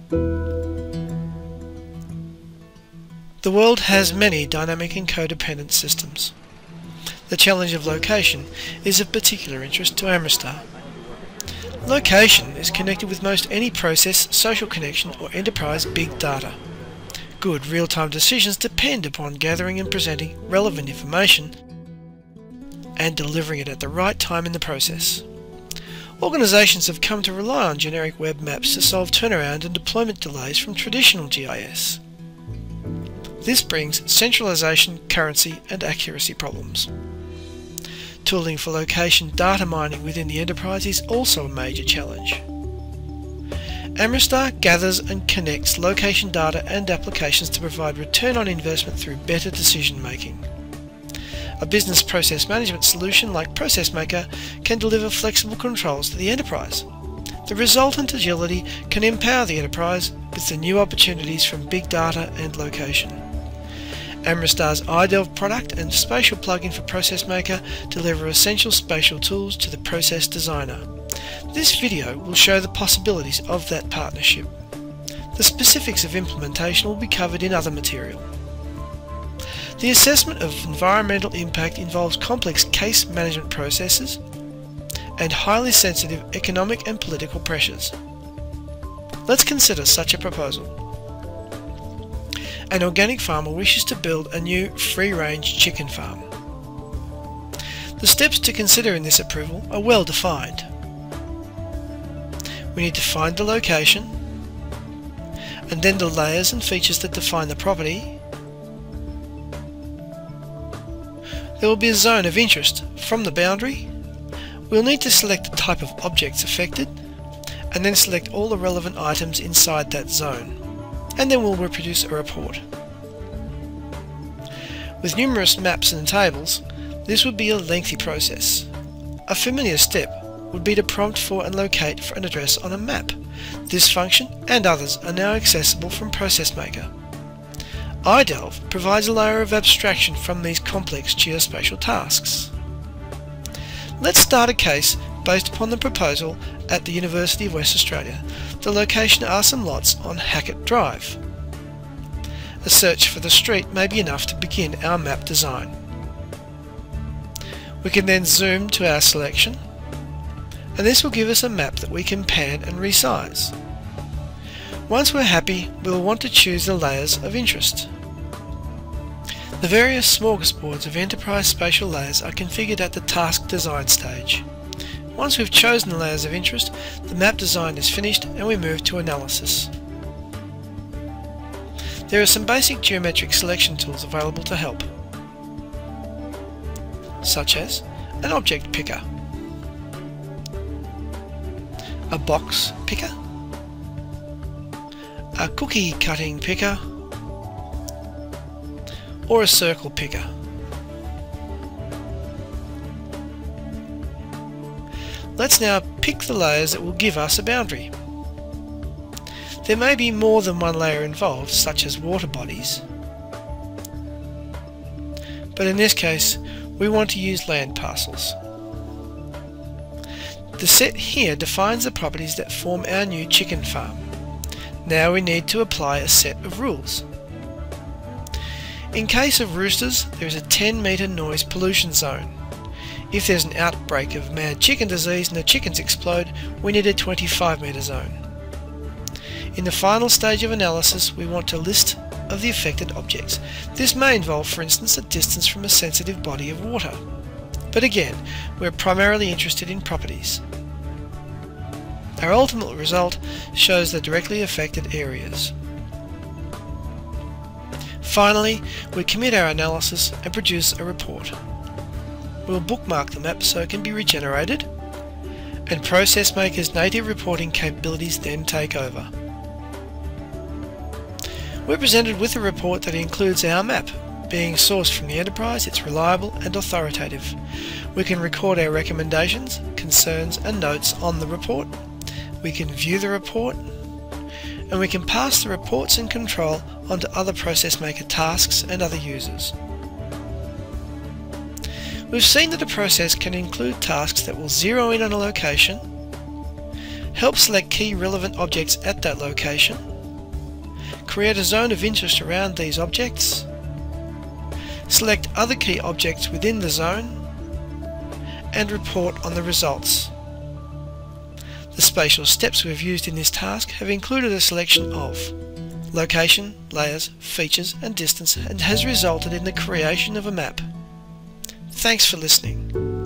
The world has many dynamic and codependent systems. The challenge of location is of particular interest to Amristar. Location is connected with most any process, social connection or enterprise big data. Good real-time decisions depend upon gathering and presenting relevant information and delivering it at the right time in the process. Organisations have come to rely on generic web maps to solve turnaround and deployment delays from traditional GIS. This brings centralisation, currency and accuracy problems. Tooling for location data mining within the enterprise is also a major challenge. Amristar gathers and connects location data and applications to provide return on investment through better decision making. A business process management solution like ProcessMaker can deliver flexible controls to the enterprise. The resultant agility can empower the enterprise with the new opportunities from big data and location. Amristar's iDelve product and Spatial plugin for ProcessMaker deliver essential spatial tools to the process designer. This video will show the possibilities of that partnership. The specifics of implementation will be covered in other material. The assessment of environmental impact involves complex case management processes and highly sensitive economic and political pressures. Let's consider such a proposal. An organic farmer wishes to build a new free-range chicken farm. The steps to consider in this approval are well defined. We need to find the location, and then the layers and features that define the property. There will be a zone of interest from the boundary. We'll need to select the type of objects affected, and then select all the relevant items inside that zone. And then we'll reproduce a report. With numerous maps and tables, this would be a lengthy process. A familiar step would be to prompt for and locate for an address on a map. This function and others are now accessible from ProcessMaker. iDelve provides a layer of abstraction from these complex geospatial tasks. Let's start a case based upon the proposal at the University of West Australia. The location are some lots on Hackett Drive. A search for the street may be enough to begin our map design. We can then zoom to our selection, and this will give us a map that we can pan and resize. Once we're happy, we'll want to choose the layers of interest. The various smorgasbords of enterprise spatial layers are configured at the task design stage. Once we've chosen the layers of interest, the map design is finished and we move to analysis. There are some basic geometric selection tools available to help, such as an object picker, a box picker, a cookie cutting picker, or a circle picker. Let's now pick the layers that will give us a boundary. There may be more than one layer involved, such as water bodies, but in this case we want to use land parcels. The set here defines the properties that form our new chicken farm. Now we need to apply a set of rules. In case of roosters, there is a 10-metre noise pollution zone. If there's an outbreak of mad chicken disease and the chickens explode, we need a 25-metre zone. In the final stage of analysis, we want a list of the affected objects. This may involve, for instance, a distance from a sensitive body of water. But again, we're primarily interested in properties. Our ultimate result shows the directly affected areas. Finally, we commit our analysis and produce a report. We'll bookmark the map so it can be regenerated, and ProcessMaker's native reporting capabilities then take over. We're presented with a report that includes our map. Being sourced from the enterprise, it's reliable and authoritative. We can record our recommendations, concerns and notes on the report. We can view the report, and we can pass the reports and control onto other ProcessMaker tasks and other users. We've seen that a process can include tasks that will zero in on a location, help select key relevant objects at that location, create a zone of interest around these objects, select other key objects within the zone, and report on the results. The spatial steps we've used in this task have included a selection of location, layers, features and distance, and has resulted in the creation of a map. Thanks for listening.